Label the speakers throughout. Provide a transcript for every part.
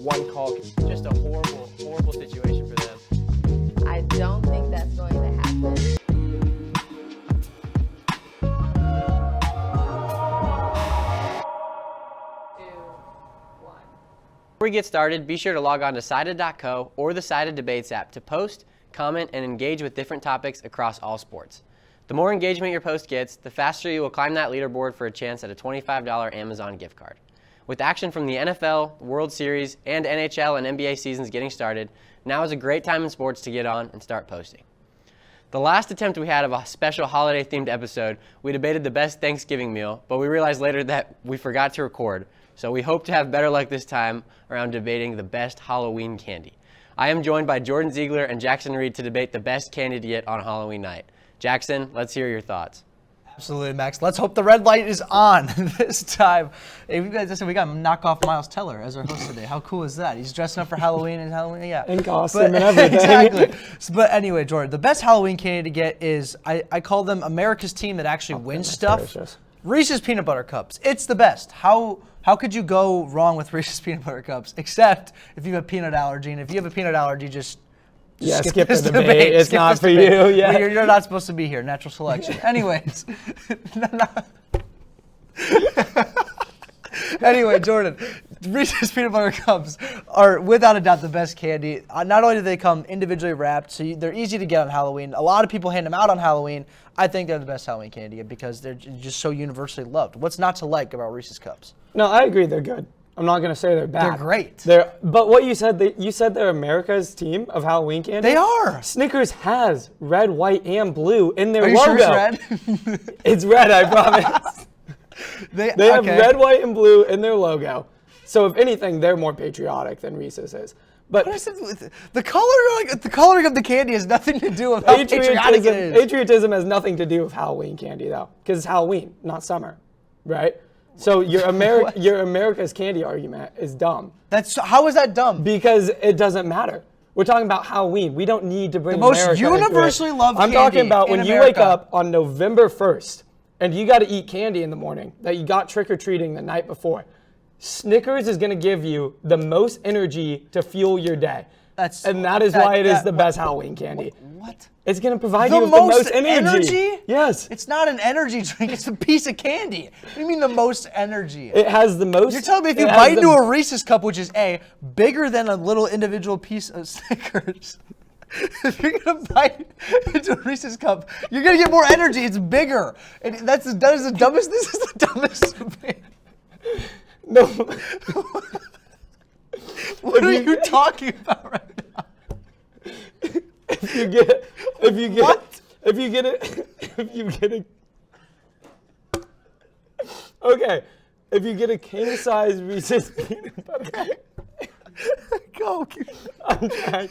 Speaker 1: one call. It's just a horrible, horrible situation for them.
Speaker 2: I don't think that's going to happen.
Speaker 1: Before we get started, be sure to log on to Sided.co or the Sided Debates app to post, comment, and engage with different topics across all sports. The more engagement your post gets, the faster you will climb that leaderboard for a chance at a $25 Amazon gift card. With action from the NFL, World Series, and NHL and NBA seasons getting started, now is a great time in sports to get on and start posting. The last attempt we had of a special holiday-themed episode, we debated the best Thanksgiving meal, but we realized later that we forgot to record. So we hope to have better luck this time around debating the best Halloween candy. I am joined by Jordan Ziegler and Jackson Reed to debate the best candy to get on Halloween night. Jackson, let's hear your thoughts.
Speaker 3: Absolutely, Max. Let's hope the red light is on this time. Hey, we got knockoff Miles Teller as our host today. How cool is that? He's dressing up for Halloween and Halloween, yeah.
Speaker 4: And costume and everything.
Speaker 3: Exactly. But anyway, Jordan, the best Halloween candy to get is, I call them America's team that actually wins stuff.
Speaker 4: Delicious.
Speaker 3: Reese's Peanut Butter Cups. It's the best. How could you go wrong with Reese's Peanut Butter Cups? Except if you have a peanut allergy, and if you have a peanut allergy, just skip
Speaker 4: the
Speaker 3: this
Speaker 4: debate. It's
Speaker 3: Skip
Speaker 4: not
Speaker 3: this
Speaker 4: for
Speaker 3: debate.
Speaker 4: you. Yeah.
Speaker 3: Well, you're not supposed to be here. Natural selection. Anyways. Anyway, Jordan, Reese's Peanut Butter Cups are without a doubt the best candy. Not only do they come individually wrapped, so they're easy to get on Halloween. A lot of people hand them out on Halloween. I think they're the best Halloween candy because they're just so universally loved. What's not to like about Reese's Cups?
Speaker 4: No, I agree. They're good. I'm not going to say they're bad.
Speaker 3: They're great.
Speaker 4: But what you said they're America's team of Halloween candy?
Speaker 3: They are.
Speaker 4: Snickers has red, white, and blue in their
Speaker 3: Are you
Speaker 4: logo.
Speaker 3: sure it's red?
Speaker 4: It's red, I promise. They have red, white, and blue in their logo. So if anything, they're more patriotic than Reese's is. But
Speaker 3: what is it? The coloring of the candy has nothing to do with how patriotic it is.
Speaker 4: Patriotism has nothing to do with Halloween candy, though, because it's Halloween, not summer, right? So your America's candy argument is dumb.
Speaker 3: How is that dumb?
Speaker 4: Because it doesn't matter. We're talking about Halloween. We don't need to bring
Speaker 3: the most
Speaker 4: America
Speaker 3: universally loved candy.
Speaker 4: I'm talking about when
Speaker 3: in
Speaker 4: you
Speaker 3: America.
Speaker 4: wake up on November 1st and you got to eat candy in the morning that you got trick-or-treating the night before. Snickers is going to give you the most energy to fuel your day. That is why it is the best Halloween candy.
Speaker 3: What?
Speaker 4: It's going to provide you with the most energy. Yes.
Speaker 3: It's not an energy drink. It's a piece of candy. What do you mean the most energy?
Speaker 4: It has the most.
Speaker 3: You're telling me if you bite into a Reese's cup, which is bigger than a little individual piece of Snickers, if you're going to bite into a Reese's cup, you're going to get more energy. It's bigger. And that is the dumbest. This is the dumbest debate.
Speaker 4: No.
Speaker 3: What are you talking about right now?
Speaker 4: If you get a king size Reese's peanut butter.
Speaker 3: Go.
Speaker 4: I'm trying.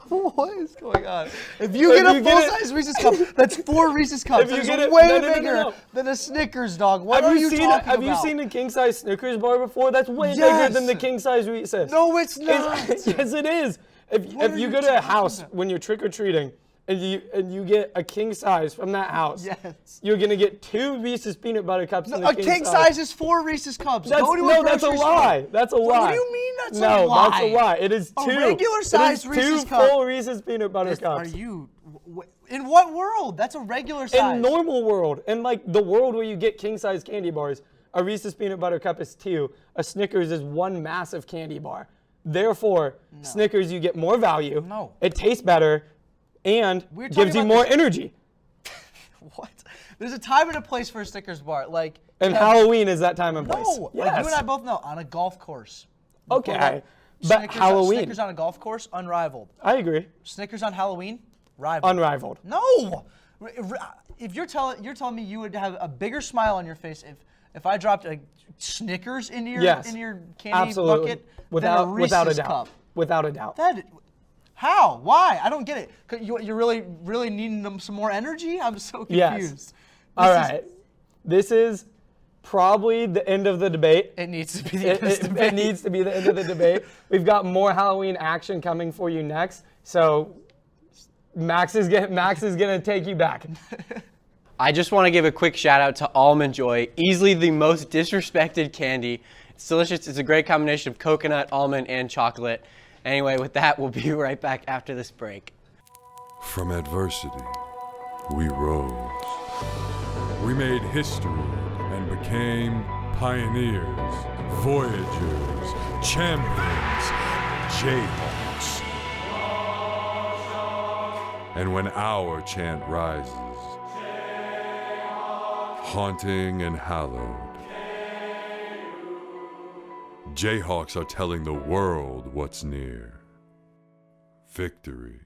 Speaker 3: What is going on? If you get a full-size Reese's cup, that's 4 Reese's cups. It's way bigger than a Snickers, dog. What are you talking about?
Speaker 4: Have you seen a king-size Snickers bar before? That's way bigger than the king-size Reese's.
Speaker 3: No, it's not.
Speaker 4: Yes, it is. If you go to a house when you're trick-or-treating and you get a king size from that house, you're gonna get 2 Reese's peanut butter cups.
Speaker 3: A king size is 4 Reese's cups.
Speaker 4: That's a lie. That's a lie.
Speaker 3: What do you mean that's a lie?
Speaker 4: No, that's a lie. It is 2.
Speaker 3: A regular size Reese's cup.
Speaker 4: 2 full Reese's peanut butter cups.
Speaker 3: Are you? In what world? That's a regular size.
Speaker 4: In normal world, in like the world where you get king size candy bars, a Reese's peanut butter cup is 2. A Snickers is 1 massive candy bar. Therefore, Snickers you get more value.
Speaker 3: No.
Speaker 4: It tastes better. And gives you more energy.
Speaker 3: What? There's a time and a place for a Snickers bar.
Speaker 4: And Halloween is that time and place.
Speaker 3: No,
Speaker 4: yes.
Speaker 3: you and I both know, on a golf course.
Speaker 4: Okay, but Halloween.
Speaker 3: Snickers on a golf course, unrivaled.
Speaker 4: I agree.
Speaker 3: Snickers on Halloween, rivaled.
Speaker 4: Unrivaled.
Speaker 3: No! If you're telling me you would have a bigger smile on your face if I dropped a Snickers into your candy bucket than a Reese's cup.
Speaker 4: Without a doubt.
Speaker 3: How? Why? I don't get it. You're really needing them some more energy? I'm so confused.
Speaker 4: Yes. All right. This is probably the end of the debate.
Speaker 3: It needs to be the end of the debate.
Speaker 4: It needs to be the end of the debate. We've got more Halloween action coming for you next. So Max is gonna take you back.
Speaker 1: I just want to give a quick shout out to Almond Joy, easily the most disrespected candy. It's delicious. It's a great combination of coconut, almond, and chocolate. Anyway, with that, we'll be right back after this break.
Speaker 5: From adversity, we rose. We made history and became pioneers, voyagers, champions, Jayhawks. And when our chant rises, haunting and hallowed, Jayhawks are telling the world what's near. Victory.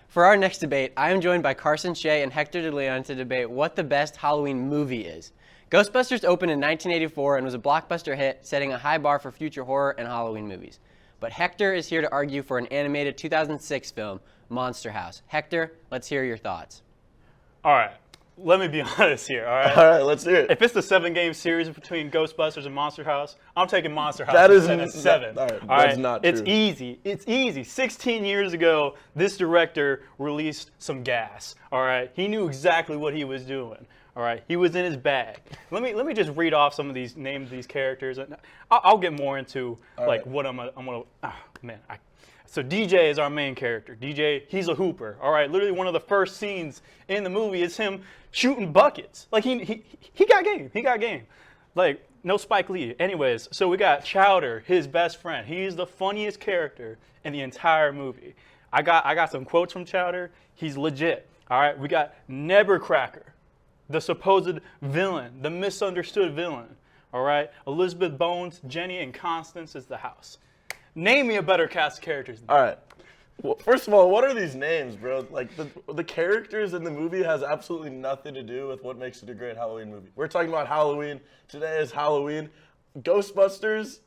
Speaker 1: For our next debate, I am joined by Carson Shea and Hector DeLeon to debate what the best Halloween movie is. Ghostbusters opened in 1984 and was a blockbuster hit, setting a high bar for future horror and Halloween movies. But Hector is here to argue for an animated 2006 film, Monster House. Hector, let's hear your thoughts.
Speaker 6: All right, let me be honest here, all right?
Speaker 7: All right, let's hear it.
Speaker 6: If it's the 7-game series between Ghostbusters and Monster House, I'm taking Monster House
Speaker 7: That is
Speaker 6: instead of 7.
Speaker 7: all right,
Speaker 6: all
Speaker 7: that's
Speaker 6: right?
Speaker 7: not
Speaker 6: It's
Speaker 7: true.
Speaker 6: easy. It's easy. 16 years ago, this director released some gas, all right? He knew exactly what he was doing, all right? He was in his bag. Let me just read off some of these names of these characters. I'll get more into what I'm gonna. Oh, man. So DJ is our main character. DJ, he's a hooper. All right, literally one of the first scenes in the movie is him shooting buckets. Like he got game. He got game. Like no Spike Lee. Anyways, so we got Chowder, his best friend. He's the funniest character in the entire movie. I got some quotes from Chowder. He's legit. All right, we got Nebercracker, the supposed villain, the misunderstood villain. All right, Elizabeth Bones, Jenny, and Constance is the house. Name me a better cast of characters than that.
Speaker 7: All right. Well, first of all, what are these names, bro? Like, the characters in the movie has absolutely nothing to do with what makes it a great Halloween movie. We're talking about Halloween. Today is Halloween. Ghostbusters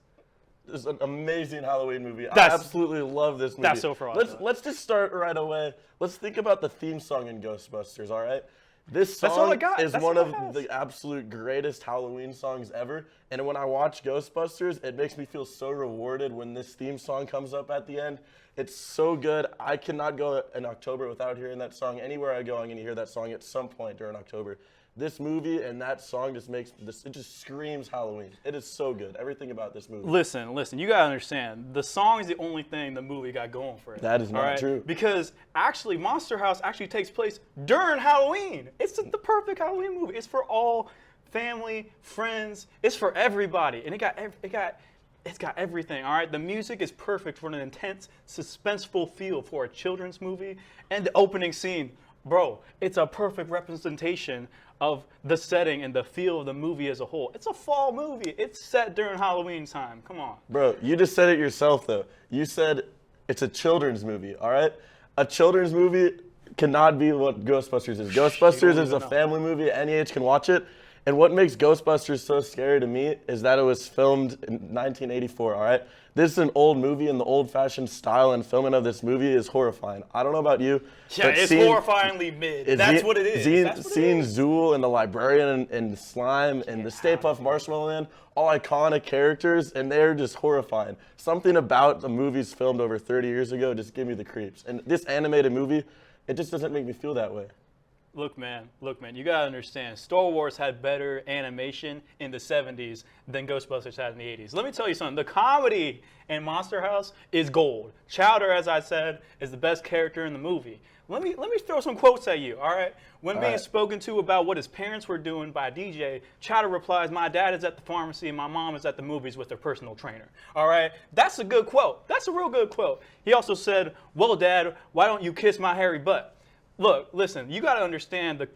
Speaker 7: is an amazing Halloween movie. I absolutely love this movie.
Speaker 6: That's so far off.
Speaker 7: Let's just start right away. Let's think about the theme song in Ghostbusters, all right? This
Speaker 6: That's all I
Speaker 7: song
Speaker 6: got.
Speaker 7: is
Speaker 6: That's
Speaker 7: one
Speaker 6: all
Speaker 7: of
Speaker 6: I have.
Speaker 7: the absolute greatest Halloween songs ever. And when I watch Ghostbusters, it makes me feel so rewarded when this theme song comes up at the end. It's so good. I cannot go in October without hearing that song. Anywhere I go, I'm going to hear that song at some point during October. This movie and that song just makes this, it just screams Halloween. It is so good. Everything about this movie.
Speaker 6: Listen, you gotta understand. The song is the only thing the movie got going for it.
Speaker 7: That is not
Speaker 6: all right?
Speaker 7: true.
Speaker 6: Because actually, Monster House actually takes place during Halloween. It's the perfect Halloween movie. It's for all family, friends. It's for everybody, and it's got everything. All right, the music is perfect for an intense, suspenseful feel for a children's movie, and the opening scene, bro, it's a perfect representation of the setting and the feel of the movie as a whole. It's a fall movie. It's set during Halloween time. Come on.
Speaker 7: Bro, you just said it yourself, though. You said it's a children's movie, all right? A children's movie cannot be what Ghostbusters is. Ghostbusters is a family movie. Any age can watch it. And what makes Ghostbusters so scary to me is that it was filmed in 1984, all right? This is an old movie, and the old-fashioned style and filming of this movie is horrifying. I don't know about you.
Speaker 6: Yeah, it's horrifyingly mid. That's what it is.
Speaker 7: Seeing Zool and the librarian and Slime and the Stay Puft Marshmallow Man, all iconic characters, and they're just horrifying. Something about the movies filmed over 30 years ago just give me the creeps. And this animated movie, it just doesn't make me feel that way.
Speaker 6: Look, man, you gotta understand. Star Wars had better animation in the 70s than Ghostbusters had in the 80s. Let me tell you something. The comedy in Monster House is gold. Chowder, as I said, is the best character in the movie. Let me throw some quotes at you, all right? When being spoken to about what his parents were doing by DJ, Chowder replies, "My dad is at the pharmacy and my mom is at the movies with their personal trainer." All right? That's a good quote. That's a real good quote. He also said, "Well, Dad, why don't you kiss my hairy butt?" Look, listen, you got to understand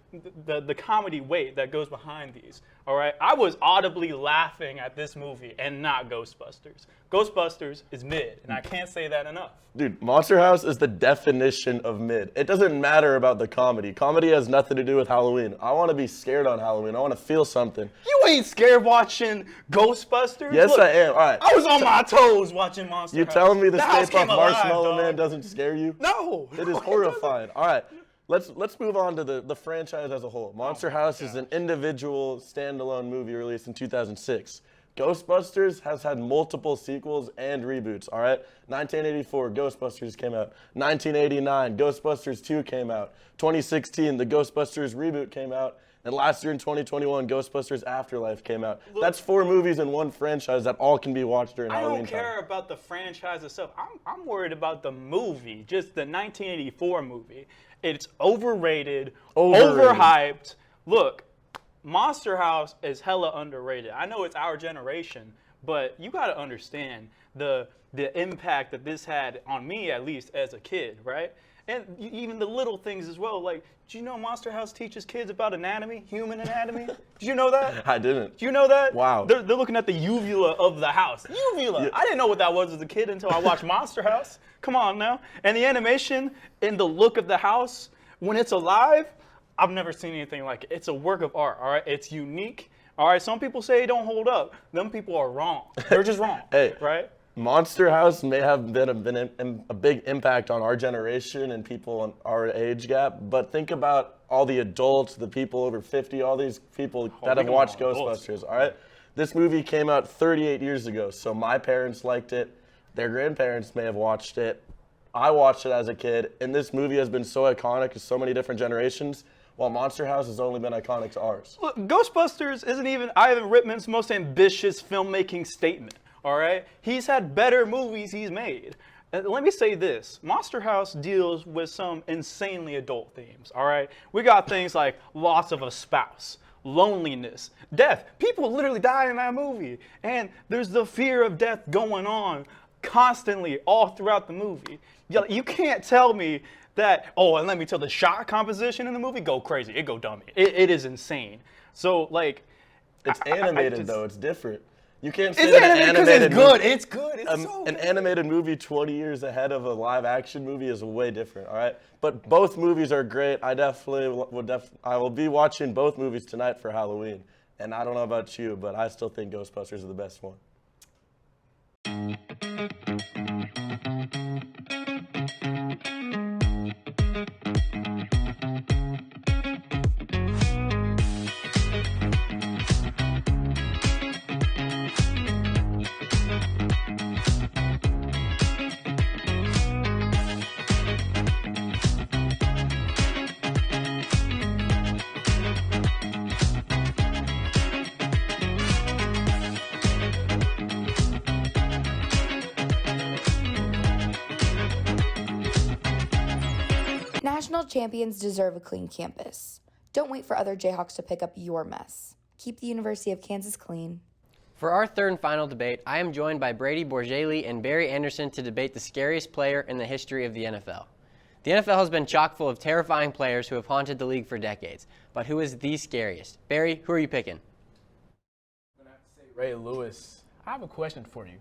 Speaker 6: the comedy weight that goes behind these, all right? I was audibly laughing at this movie and not Ghostbusters. Ghostbusters is mid, and I can't say that enough.
Speaker 7: Dude, Monster House is the definition of mid. It doesn't matter about the comedy. Comedy has nothing to do with Halloween. I want to be scared on Halloween. I want to feel something.
Speaker 6: You ain't scared watching Ghostbusters?
Speaker 7: Yes,
Speaker 6: Look,
Speaker 7: I am. All right.
Speaker 6: I was on my toes watching Monster
Speaker 7: You
Speaker 6: House.
Speaker 7: telling me the
Speaker 6: That house
Speaker 7: Stay Puft
Speaker 6: came alive,
Speaker 7: Marshmallow
Speaker 6: dog.
Speaker 7: Man doesn't scare you?
Speaker 6: No.
Speaker 7: It is horrifying. All right. Let's move on to the franchise as a whole. Monster House is an individual standalone movie released in 2006. Ghostbusters has had multiple sequels and reboots, all right? 1984, Ghostbusters came out. 1989, Ghostbusters 2 came out. 2016, the Ghostbusters reboot came out. And last year in 2021, Ghostbusters Afterlife came out. That's 4 movies in one franchise that all can be watched during Halloween
Speaker 6: I don't care
Speaker 7: time.
Speaker 6: about the franchise itself. I'm worried about the movie, just the 1984 movie. It's overrated, overhyped. Look, Monster House is hella underrated. I know it's our generation, but you got to understand the impact that this had on me, at least as a kid, right? And even the little things as well. Like, do you know Monster House teaches kids about anatomy, human anatomy? Did you know that?
Speaker 7: I didn't.
Speaker 6: Do you know that?
Speaker 7: Wow.
Speaker 6: They're looking at the uvula of the house. Uvula. Yeah. I didn't know what that was as a kid until I watched Monster House. Come on now. And the animation and the look of the house when it's alive, I've never seen anything like it. It's a work of art, all right? It's unique. All right, some people say it don't hold up. Them people are wrong. They're just wrong,
Speaker 7: Hey.
Speaker 6: right?
Speaker 7: Monster House may have been a big impact on our generation and people in our age gap, but think about all the adults, the people over 50, all these people that have watched Ghostbusters, all right? This movie came out 38 years ago, so my parents liked it. Their grandparents may have watched it. I watched it as a kid, and this movie has been so iconic to so many different generations, while Monster House has only been iconic to ours.
Speaker 6: Look, Ghostbusters isn't even Ivan Reitman's most ambitious filmmaking statement. All right, he's had better movies he's made. And let me say this, Monster House deals with some insanely adult themes, all right? We got things like loss of a spouse, loneliness, death. People literally die in that movie. And there's the fear of death going on constantly all throughout the movie. You can't tell me that, oh, and let me tell the shot composition in the movie, go crazy, it go dummy. It is insane. So, like...
Speaker 7: It's animated, though, it's different. You can't say
Speaker 6: It's
Speaker 7: that
Speaker 6: animated because it's good. It's good. It's so
Speaker 7: an
Speaker 6: good.
Speaker 7: animated movie 20 years ahead of a live action movie is way different, all right? But both movies are great. I will be watching both movies tonight for Halloween. And I don't know about you, but I still think Ghostbusters is the best one.
Speaker 8: National champions deserve a clean campus. Don't wait for other Jayhawks to pick up your mess. Keep the University of Kansas clean.
Speaker 1: For our third and final debate, I am joined by Brady Borgelli and Barry Anderson to debate the scariest player in the history of the NFL. The NFL has been chock full of terrifying players who have haunted the league for decades. But who is the scariest? Barry, who are you picking?
Speaker 9: I'm going to have to say Ray Lewis. I have a question for you.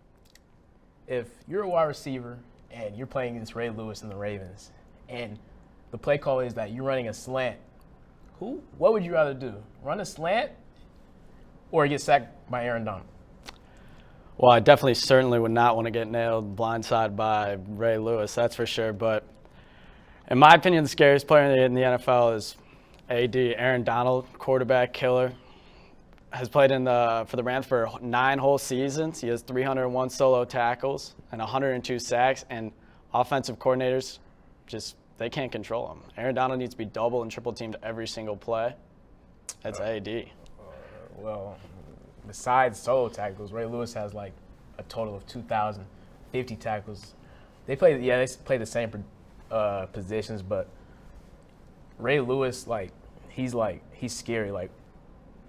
Speaker 9: If you're a wide receiver and you're playing against Ray Lewis and the Ravens, and the play call is that you're running a slant, what would you rather do? Run a slant or get sacked by Aaron Donald?
Speaker 10: Well, I definitely certainly would not want to get nailed blindside by Ray Lewis, that's for sure. But in my opinion, the scariest player in the NFL is AD, Aaron Donald, quarterback killer. Has played for the Rams for 9 whole seasons. He has 301 solo tackles and 102 sacks, and offensive coordinators they can't control him. Aaron Donald needs to be double and triple teamed every single play. That's AD.
Speaker 9: Well, besides solo tackles, Ray Lewis has like a total of 2,050 tackles. They play the same positions, but Ray Lewis, he's scary. Like,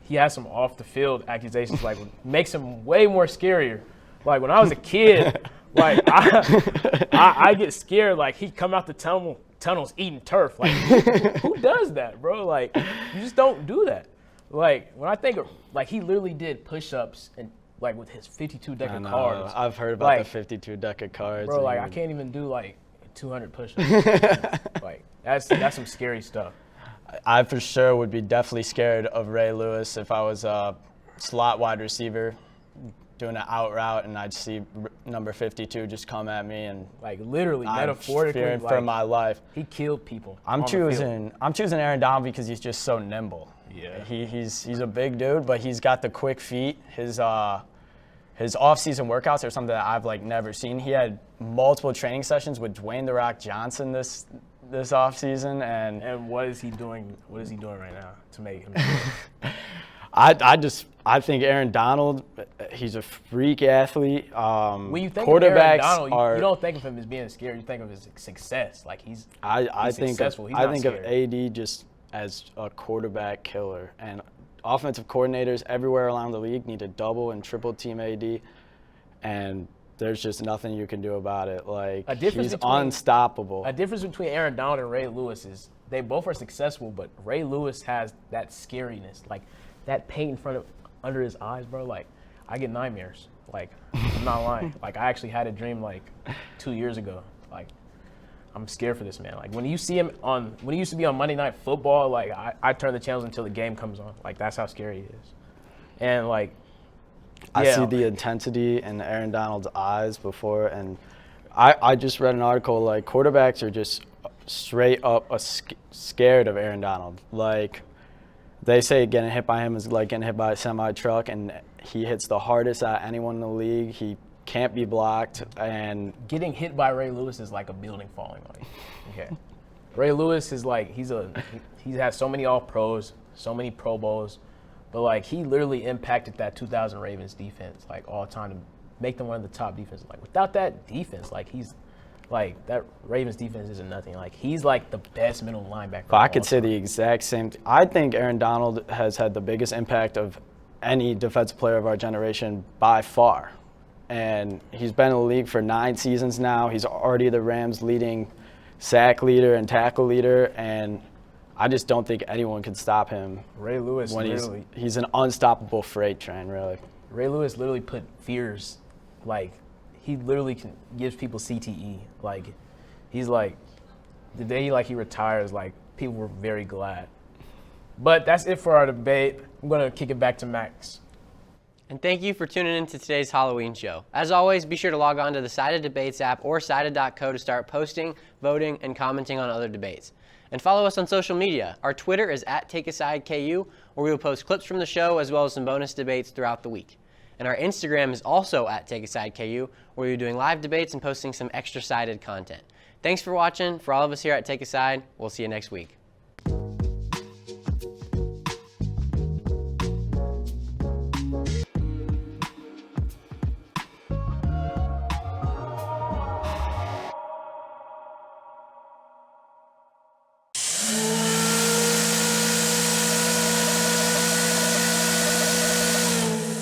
Speaker 9: he has some off the field accusations, makes him way more scarier. Like, when I was a kid, I get scared. Like, he'd come out the tunnels eating turf. Like, who does that, bro? Like, you just don't do that. Like, when I think of, he literally did push-ups and with his 52 deck of cards.
Speaker 10: I've heard about the 52 deck of cards.
Speaker 9: Bro, I can't even do 200 push-ups. That's some scary stuff.
Speaker 10: I for sure would be definitely scared of Ray Lewis if I was a slot wide receiver doing an out route and I'd see number 52 just come at me and
Speaker 9: literally, metaphorically,
Speaker 10: fearing for my life.
Speaker 9: He killed people.
Speaker 10: I'm choosing Aaron Donald because he's just so nimble.
Speaker 9: Yeah.
Speaker 10: He's a big dude, but he's got the quick feet. His off-season workouts are something that I've never seen. He had multiple training sessions with Dwayne "The Rock" Johnson this offseason, and
Speaker 9: what is he doing? What is he doing right now to make him?
Speaker 10: I think Aaron Donald, he's a freak athlete.
Speaker 9: When you think
Speaker 10: quarterbacks
Speaker 9: of Aaron Donald,
Speaker 10: are,
Speaker 9: you don't think of him as being scary. You think of his success. Like he's
Speaker 10: I
Speaker 9: successful.
Speaker 10: think of AD just as a quarterback killer, and offensive coordinators everywhere around the league need to double and triple team AD, and there's just nothing you can do about it. Like, he's unstoppable.
Speaker 9: A difference between Aaron Donald and Ray Lewis is they both are successful, but Ray Lewis has that scariness, like that paint in front of under his eyes, bro. Like, I get nightmares. Like, I'm not lying. Like, I actually had a dream like 2 years ago. Like, I'm scared for this man. Like, when you see him when he used to be on Monday Night Football, like I turn the channels until the game comes on. Like, that's how scary he is. And like,
Speaker 10: I see the intensity in Aaron Donald's eyes before, and I just read an article, like, quarterbacks are just straight up scared of Aaron Donald. Like, they say getting hit by him is like getting hit by a semi-truck, and he hits the hardest at anyone in the league. He can't be blocked, and
Speaker 9: getting hit by Ray Lewis is like a building falling on you. Okay. Ray Lewis is like, he has so many All-Pros, so many Pro Bowls, but like he literally impacted that 2000 Ravens defense like all time to make them one of the top defenses. Like without that defense, like he's like that Ravens defense isn't nothing. Like he's like the best middle linebacker.
Speaker 10: But I could say the exact same. I think Aaron Donald has had the biggest impact of any defensive player of our generation by far. And he's been in the league for 9 seasons now. He's already the Rams' leading sack leader and tackle leader, and I just don't think anyone can stop him.
Speaker 9: Ray Lewis
Speaker 10: when he's an unstoppable freight train, really.
Speaker 9: Ray Lewis literally put fears, like he literally gives people CTE. Like he's like the day he retires, like people were very glad. But that's it for our debate. I'm gonna kick it back to Max.
Speaker 1: And thank you for tuning in to today's Halloween show. As always, be sure to log on to the Sided Debates app or sided.co to start posting, voting, and commenting on other debates. And follow us on social media. Our Twitter is @TakeaSideKU, where we will post clips from the show as well as some bonus debates throughout the week. And our Instagram is also @TakeaSideKU, where we're doing live debates and posting some extra sided content. Thanks for watching. For all of us here at Take a Side, we'll see you next week.